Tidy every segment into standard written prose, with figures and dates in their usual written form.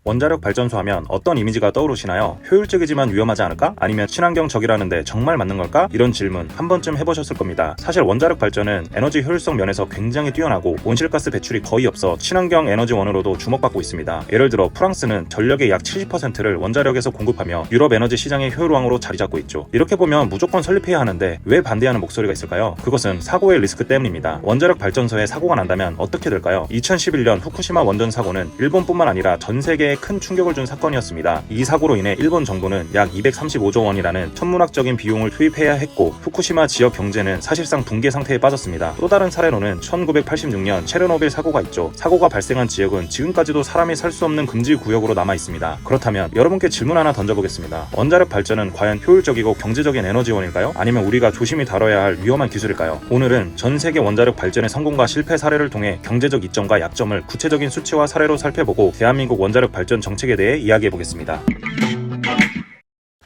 원자력 발전소 하면 어떤 이미지가 떠오르시나요? 효율적이지만 위험하지 않을까? 아니면 친환경적이라는데 정말 맞는 걸까? 이런 질문 한 번쯤 해보셨을 겁니다. 사실 원자력 발전은 에너지 효율성 면에서 굉장히 뛰어나고 온실가스 배출이 거의 없어 친환경 에너지원으로도 주목받고 있습니다. 예를 들어 프랑스는 전력의 약 70%를 원자력에서 공급하며 유럽 에너지 시장의 효율왕으로 자리 잡고 있죠. 이렇게 보면 무조건 설립해야 하는데 왜 반대하는 목소리가 있을까요? 그것은 사고의 리스크 때문입니다. 원자력 발전소에 사고가 난다면 어떻게 될까요? 2011년 후쿠시마 원전 사고는 일본뿐만 아니라 전 세계에 큰 충격을 준 사건이었습니다. 이 사고로 인해 일본 정부는 약 235조 원이라는 천문학적인 비용을 투입해야 했고 후쿠시마 지역 경제는 사실상 붕괴 상태에 빠졌습니다. 또 다른 사례로는 1986년 체르노빌 사고가 있죠. 사고가 발생한 지역은 지금까지도 사람이 살 수 없는 금지 구역으로 남아 있습니다. 그렇다면 여러분께 질문 하나 던져보겠습니다. 원자력 발전은 과연 효율적이고 경제적인 에너지원일까요? 아니면 우리가 조심히 다뤄야 할 위험한 기술일까요? 오늘은 전 세계 원자력 발전의 성공과 실패 사례를 통해 경제적 이점과 약점을 구체적인 수치와 사례로 살펴보고 대한민국 원자력 발전 정책에 대해 이야기해보겠습니다.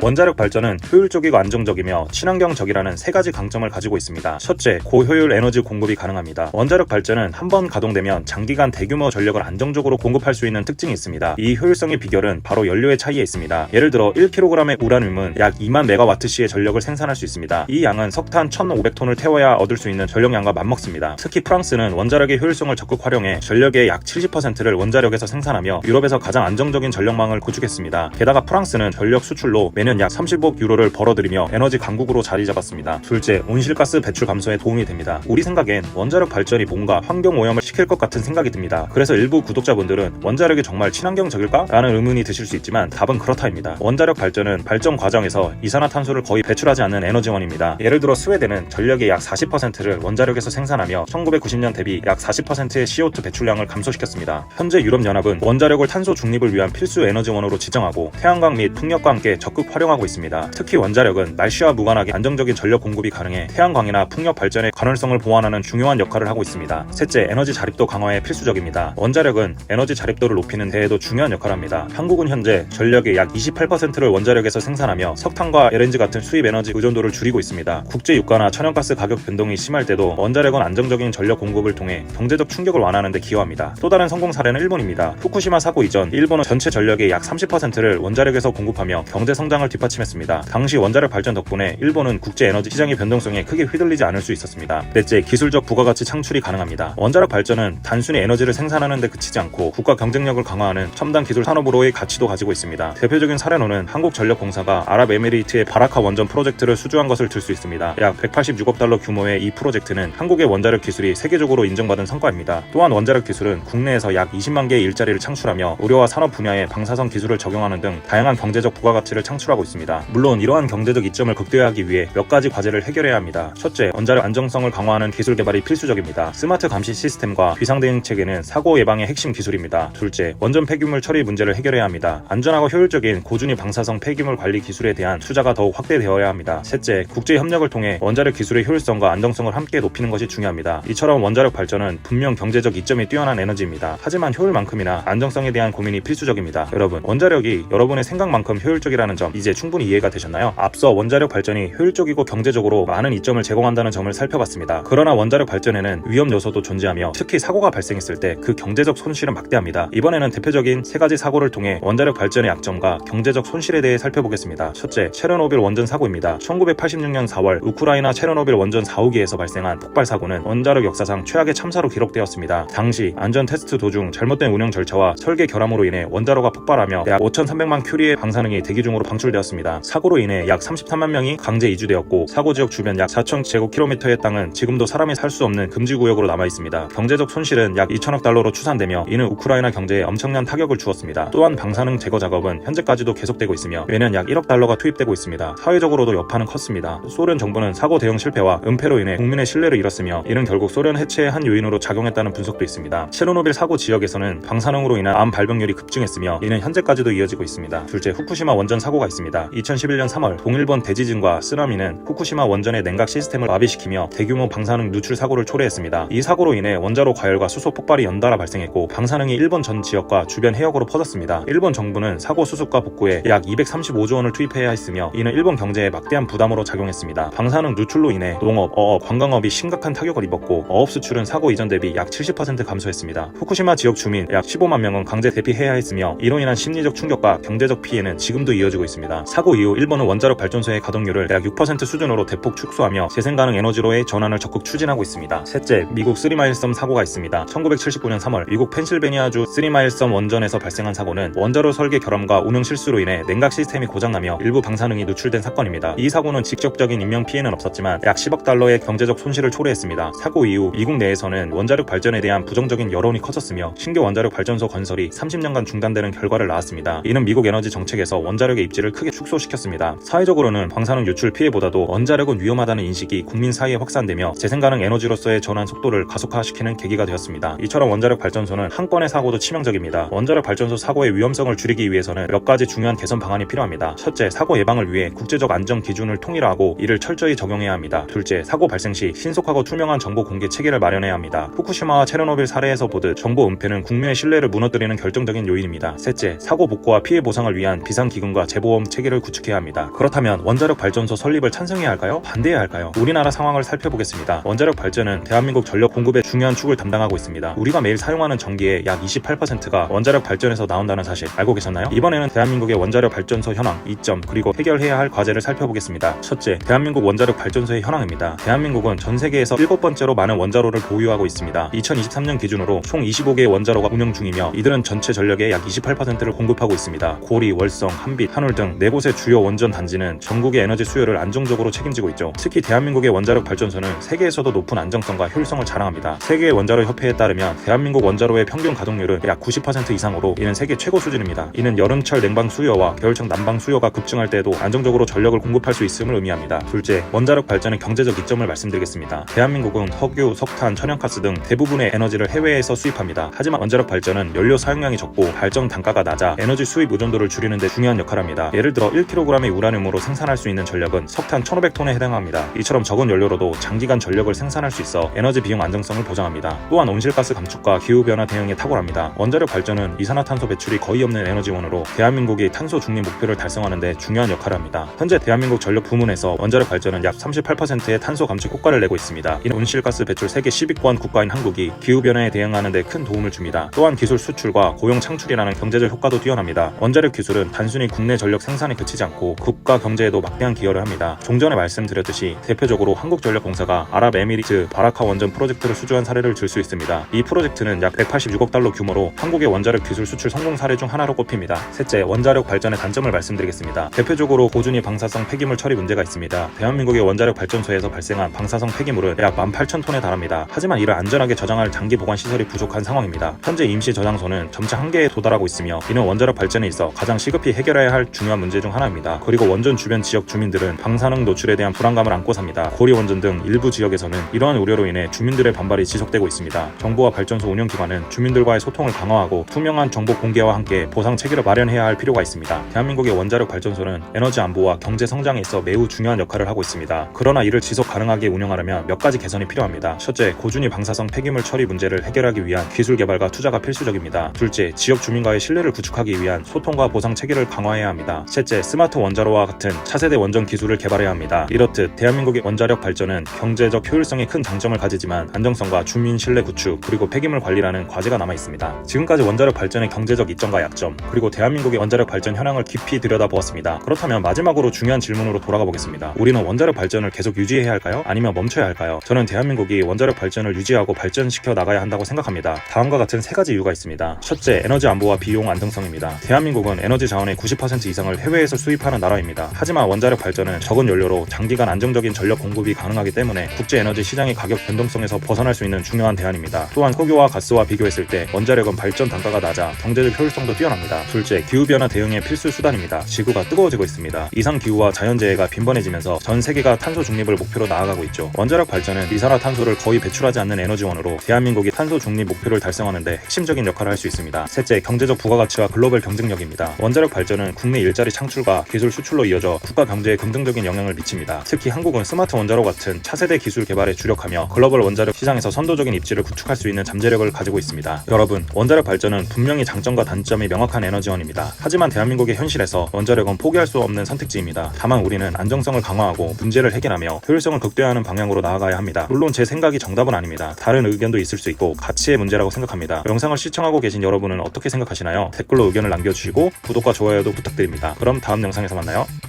원자력 발전은 효율적이고 안정적이며 친환경적이라는 세 가지 강점을 가지고 있습니다. 첫째, 고효율 에너지 공급이 가능합니다. 원자력 발전은 한번 가동되면 장기간 대규모 전력을 안정적으로 공급할 수 있는 특징이 있습니다. 이 효율성의 비결은 바로 연료의 차이에 있습니다. 예를 들어 1kg의 우라늄은 약 2만 메가와트시의 전력을 생산할 수 있습니다. 이 양은 석탄 1,500톤을 태워야 얻을 수 있는 전력량과 맞먹습니다. 특히 프랑스는 원자력의 효율성을 적극 활용해 전력의 약 70%를 원자력에서 생산하며 유럽에서 가장 안정적인 전력망을 구축했습니다. 게다가 프랑스는 전력 수출로 매년 약 30억 유로를 벌어들이며 에너지 강국으로 자리 잡았습니다. 둘째, 온실가스 배출 감소에 도움이 됩니다. 우리 생각엔 원자력 발전이 뭔가 환경 오염을 시킬 것 같은 생각이 듭니다. 그래서 일부 구독자분들은 원자력이 정말 친환경적일까? 라는 의문이 드실 수 있지만 답은 그렇다입니다. 원자력 발전은 발전 과정에서 이산화탄소를 거의 배출하지 않는 에너지원입니다. 예를 들어 스웨덴은 전력의 약 40%를 원자력에서 생산하며 1990년 대비 약 40%의 CO2 배출량을 감소시켰습니다. 현재 유럽연합은 원자력을 탄소 중립을 위한 필수 에너지원으로 지정하고 태양광 및 풍력과 함께 적극 활용하고 있습니다. 특히 원자력은 날씨와 무관하게 안정적인 전력 공급이 가능해 태양광이나 풍력 발전의 가능성을 보완하는 중요한 역할을 하고 있습니다. 셋째, 에너지 자립도 강화에 필수적입니다. 원자력은 에너지 자립도를 높이는 데에도 중요한 역할을 합니다. 한국은 현재 전력의 약 28%를 원자력에서 생산하며 석탄과 LNG 같은 수입 에너지 의존도를 줄이고 있습니다. 국제 유가나 천연가스 가격 변동이 심할 때도 원자력은 안정적인 전력 공급을 통해 경제적 충격을 완화하는 데 기여합니다. 또 다른 성공 사례는 일본입니다. 후쿠시마 사고 이전 일본은 전체 전력의 약 30%를 원자력에서 공급하며 경제 성장을 뒷받침했습니다. 당시 원자력 발전 덕분에 일본은 국제 에너지 시장의 변동성에 크게 휘둘리지 않을 수 있었습니다. 넷째, 기술적 부가가치 창출이 가능합니다. 원자력 발전은 단순히 에너지를 생산하는 데 그치지 않고 국가 경쟁력을 강화하는 첨단 기술 산업으로의 가치도 가지고 있습니다. 대표적인 사례로는 한국전력공사가 아랍에미리트의 바라카 원전 프로젝트를 수주한 것을 들 수 있습니다. 약 186억 달러 규모의 이 프로젝트는 한국의 원자력 기술이 세계적으로 인정받은 성과입니다. 또한 원자력 기술은 국내에서 약 20만 개의 일자리를 창출하며 의료와 산업 분야에 방사선 기술을 적용하는 등 다양한 경제적 부가가치를 창출하고 있습니다. 물론 이러한 경제적 이점을 극대화하기 위해 몇 가지 과제를 해결해야 합니다. 첫째, 원자력 안정성을 강화하는 기술 개발이 필수적입니다. 스마트 감시 시스템과 비상대응 체계는 사고 예방의 핵심 기술입니다. 둘째, 원전 폐기물 처리 문제를 해결해야 합니다. 안전하고 효율적인 고준위 방사성 폐기물 관리 기술에 대한 투자가 더욱 확대되어야 합니다. 셋째, 국제 협력을 통해 원자력 기술의 효율성과 안정성을 함께 높이는 것이 중요합니다. 이처럼 원자력 발전은 분명 경제적 이점이 뛰어난 에너지입니다. 하지만 효율만큼이나 안정성에 대한 고민이 필수적입니다. 여러분, 원자력이 여러분의 생각만큼 효율적이라는 점 이제 충분히 이해가 되셨나요? 앞서 원자력 발전이 효율적이고 경제적으로 많은 이점을 제공한다는 점을 살펴봤습니다. 그러나 원자력 발전에는 위험 요소도 존재하며 특히 사고가 발생했을 때 그 경제적 손실은 막대합니다. 이번에는 대표적인 세 가지 사고를 통해 원자력 발전의 약점과 경제적 손실에 대해 살펴보겠습니다. 첫째, 체르노빌 원전 사고입니다. 1986년 4월 우크라이나 체르노빌 원전 4호기에서 발생한 폭발 사고는 원자력 역사상 최악의 참사로 기록되었습니다. 당시 안전 테스트 도중 잘못된 운영 절차와 설계 결함으로 인해 원자로가 폭발하며 약 5,300만 큐리의 방사능이 대기 중으로 방출되었습니다. 사고로 인해 약 33만 명이 강제 이주되었고 사고 지역 주변 약 4,000제곱킬로미터의 땅은 지금도 사람이 살 수 없는 금지구역으로 남아 있습니다. 경제적 손실은 약 2천억 달러로 추산되며 이는 우크라이나 경제에 엄청난 타격을 주었습니다. 또한 방사능 제거 작업은 현재까지도 계속되고 있으며 매년 약 1억 달러가 투입되고 있습니다. 사회적으로도 여파는 컸습니다. 소련 정부는 사고 대응 실패와 은폐로 인해 국민의 신뢰를 잃었으며 이는 결국 소련 해체의 한 요인으로 작용했다는 분석도 있습니다. 체르노빌 사고 지역에서는 방사능으로 인한 암 발병률이 급증했으며 이는 현재까지도 이어지고 있습니다. 둘째, 후쿠시마 원전 사고가 있습니다. 있습니다. 2011년 3월 동일본 대지진과 쓰나미는 후쿠시마 원전의 냉각 시스템을 마비시키며 대규모 방사능 누출 사고를 초래했습니다. 이 사고로 인해 원자로 과열과 수소 폭발이 연달아 발생했고 방사능이 일본 전 지역과 주변 해역으로 퍼졌습니다. 일본 정부는 사고 수습과 복구에 약 235조 원을 투입해야 했으며 이는 일본 경제에 막대한 부담으로 작용했습니다. 방사능 누출로 인해 농업, 어업, 관광업이 심각한 타격을 입었고 어업 수출은 사고 이전 대비 약 70% 감소했습니다. 후쿠시마 지역 주민 약 15만 명은 강제 대피해야 했으며 이로 인한 심리적 충격과 경제적 피해는 지금도 이어지고 있습니다. 사고 이후 일본은 원자력 발전소의 가동률을 약 6% 수준으로 대폭 축소하며 재생 가능 에너지로의 전환을 적극 추진하고 있습니다. 셋째, 미국 쓰리마일섬 사고가 있습니다. 1979년 3월 미국 펜실베니아주 쓰리마일섬 원전에서 발생한 사고는 원자로 설계 결함과 운영 실수로 인해 냉각 시스템이 고장나며 일부 방사능이 누출된 사건입니다. 이 사고는 직접적인 인명 피해는 없었지만 약 10억 달러의 경제적 손실을 초래했습니다. 사고 이후 미국 내에서는 원자력 발전에 대한 부정적인 여론이 커졌으며 신규 원자력 발전소 건설이 30년간 중단되는 결과를 낳았습니다. 이는 미국 에너지 정책에서 원자력의 입지를 크게 축소시켰습니다. 사회적으로는 방사능 유출 피해보다도 원자력은 위험하다는 인식이 국민 사이에 확산되며 재생가능 에너지로서의 전환 속도를 가속화시키는 계기가 되었습니다. 이처럼 원자력 발전소는 한 건의 사고도 치명적입니다. 원자력 발전소 사고의 위험성을 줄이기 위해서는 몇 가지 중요한 개선 방안이 필요합니다. 첫째, 사고 예방을 위해 국제적 안전 기준을 통일화하고 이를 철저히 적용해야 합니다. 둘째, 사고 발생 시 신속하고 투명한 정보 공개 체계를 마련해야 합니다. 후쿠시마와 체르노빌 사례에서 보듯 정보 은폐는 국민의 신뢰를 무너뜨리는 결정적인 요인입니다. 셋째, 사고 복구와 피해 보상을 위한 비상기금과 재보험 체계를 구축해야 합니다. 그렇다면 원자력 발전소 설립을 찬성해야 할까요? 반대해야 할까요? 우리나라 상황을 살펴보겠습니다. 원자력 발전은 대한민국 전력 공급의 중요한 축을 담당하고 있습니다. 우리가 매일 사용하는 전기의 약 28%가 원자력 발전에서 나온다는 사실 알고 계셨나요? 이번에는 대한민국의 원자력 발전소 현황, 이점, 그리고 해결해야 할 과제를 살펴보겠습니다. 첫째, 대한민국 원자력 발전소의 현황입니다. 대한민국은 전 세계에서 7번째로 많은 원자로를 보유하고 있습니다. 2023년 기준으로 총 25개의 원자로가 운영 중이며 이들은 전체 전력의 약 28%를 공급하고 있습니다. 고리, 월성, 한빛, 한울 등 4곳의 주요 원전 단지는 전국의 에너지 수요를 안정적으로 책임지고 있죠. 특히 대한민국의 원자력 발전소는 세계에서도 높은 안정성과 효율성을 자랑합니다. 세계 원자로 협회에 따르면 대한민국 원자로의 평균 가동률은 약 90% 이상으로 이는 세계 최고 수준입니다. 이는 여름철 냉방 수요와 겨울철 난방 수요가 급증할 때에도 안정적으로 전력을 공급할 수 있음을 의미합니다. 둘째, 원자력 발전의 경제적 이점을 말씀드리겠습니다. 대한민국은 석유, 석탄, 천연가스 등 대부분의 에너지를 해외에서 수입합니다. 하지만 원자력 발전은 연료 사용량이 적고 발전 단가가 낮아 에너지 수입 의존도를 줄이는 데 중요한 역할을 합니다. 예를 들어 1kg의 우라늄으로 생산할 수 있는 전력은 석탄 1,500톤에 해당합니다. 이처럼 적은 연료로도 장기간 전력을 생산할 수 있어 에너지 비용 안정성을 보장합니다. 또한 온실가스 감축과 기후변화 대응에 탁월합니다. 원자력 발전은 이산화탄소 배출이 거의 없는 에너지원으로 대한민국이 탄소 중립 목표를 달성하는 데 중요한 역할을 합니다. 현재 대한민국 전력 부문에서 원자력 발전은 약 38%의 탄소 감축 효과를 내고 있습니다. 이는 온실가스 배출 세계 10위권 국가인 한국이 기후변화에 대응하는 데 큰 도움을 줍니다. 또한 기술 수출과 고용 창출이라는 경제적 효과도 뛰어납니다. 원자력 기술은 단순히 국내 전력 생산에 그치지 않고 국가 경제에도 막대한 기여를 합니다. 종전에 말씀드렸듯이 대표적으로 한국전력공사가 아랍에미리트 바라카 원전 프로젝트를 수주한 사례를 들 수 있습니다. 이 프로젝트는 약 186억 달러 규모로 한국의 원자력 기술 수출 성공 사례 중 하나로 꼽힙니다. 셋째, 원자력 발전의 단점을 말씀드리겠습니다. 대표적으로 고준위 방사성 폐기물 처리 문제가 있습니다. 대한민국의 원자력 발전소에서 발생한 방사성 폐기물은 약 18,000톤에 달합니다. 하지만 이를 안전하게 저장할 장기 보관 시설이 부족한 상황입니다. 현재 임시 저장소는 점차 한계에 도달하고 있으며 이는 원자력 발전에 있어 가장 시급히 해결해야 할 중요한 문제 중 하나입니다. 그리고 원전 주변 지역 주민들은 방사능 노출에 대한 불안감을 안고 삽니다. 고리 원전 등 일부 지역에서는 이러한 우려로 인해 주민들의 반발이 지속되고 있습니다. 정부와 발전소 운영기관은 주민들과의 소통을 강화하고 투명한 정보 공개와 함께 보상 체계를 마련해야 할 필요가 있습니다. 대한민국의 원자력 발전소는 에너지 안보와 경제 성장에 있어 매우 중요한 역할을 하고 있습니다. 그러나 이를 지속 가능하게 운영하려면 몇 가지 개선이 필요합니다. 첫째, 고준위 방사성 폐기물 처리 문제를 해결하기 위한 기술 개발과 투자가 필수적입니다. 둘째, 지역 주민과의 신뢰를 구축하기 위한 소통과 보상 체계를 강화해야 합니다. 셋째, 스마트 원자로와 같은 차세대 원전 기술을 개발해야 합니다. 이렇듯 대한민국의 원자력 발전은 경제적 효율성에 큰 장점을 가지지만 안정성과 주민 신뢰 구축 그리고 폐기물 관리라는 과제가 남아 있습니다. 지금까지 원자력 발전의 경제적 이점과 약점 그리고 대한민국의 원자력 발전 현황을 깊이 들여다보았습니다. 그렇다면 마지막으로 중요한 질문으로 돌아가 보겠습니다. 우리는 원자력 발전을 계속 유지해야 할까요? 아니면 멈춰야 할까요? 저는 대한민국이 원자력 발전을 유지하고 발전시켜 나가야 한다고 생각합니다. 다음과 같은 세 가지 이유가 있습니다. 첫째, 에너지 안보와 비용 안정성입니다. 대한민국은 에너지 자원의 90% 이상을 해외에서 수입하는 나라입니다. 하지만 원자력 발전은 적은 연료로 장기간 안정적인 전력 공급이 가능하기 때문에 국제 에너지 시장의 가격 변동성에서 벗어날 수 있는 중요한 대안입니다. 또한 석유와 가스와 비교했을 때 원자력은 발전 단가가 낮아 경제적 효율성도 뛰어납니다. 둘째, 기후변화 대응의 필수 수단입니다. 지구가 뜨거워지고 있습니다. 이상 기후와 자연재해가 빈번해지면서 전 세계가 탄소 중립을 목표로 나아가고 있죠. 원자력 발전은 이산화탄소를 거의 배출하지 않는 에너지원으로 대한민국이 탄소 중립 목표를 달성하는 데 핵심적인 역할을 할 수 있습니다. 셋째, 경제적 부가가치와 글로벌 경쟁력입니다. 원자력 발전은 국내 일자리 창출과 기술 수출로 이어져 국가 경제에 긍정적인 영향을 미칩니다. 특히 한국은 스마트 원자로 같은 차세대 기술 개발에 주력하며 글로벌 원자력 시장에서 선도적인 입지를 구축할 수 있는 잠재력을 가지고 있습니다. 여러분, 원자력 발전은 분명히 장점과 단점이 명확한 에너지원입니다. 하지만 대한민국의 현실에서 원자력은 포기할 수 없는 선택지입니다. 다만 우리는 안정성을 강화하고 문제를 해결하며 효율성을 극대화하는 방향으로 나아가야 합니다. 물론 제 생각이 정답은 아닙니다. 다른 의견도 있을 수 있고 가치의 문제라고 생각합니다. 영상을 시청하고 계신 여러분은 어떻게 생각하시나요? 댓글로 의견을 남겨주시고 구독과 좋아요도 부탁드립니다. 그럼 다음 영상에서 만나요.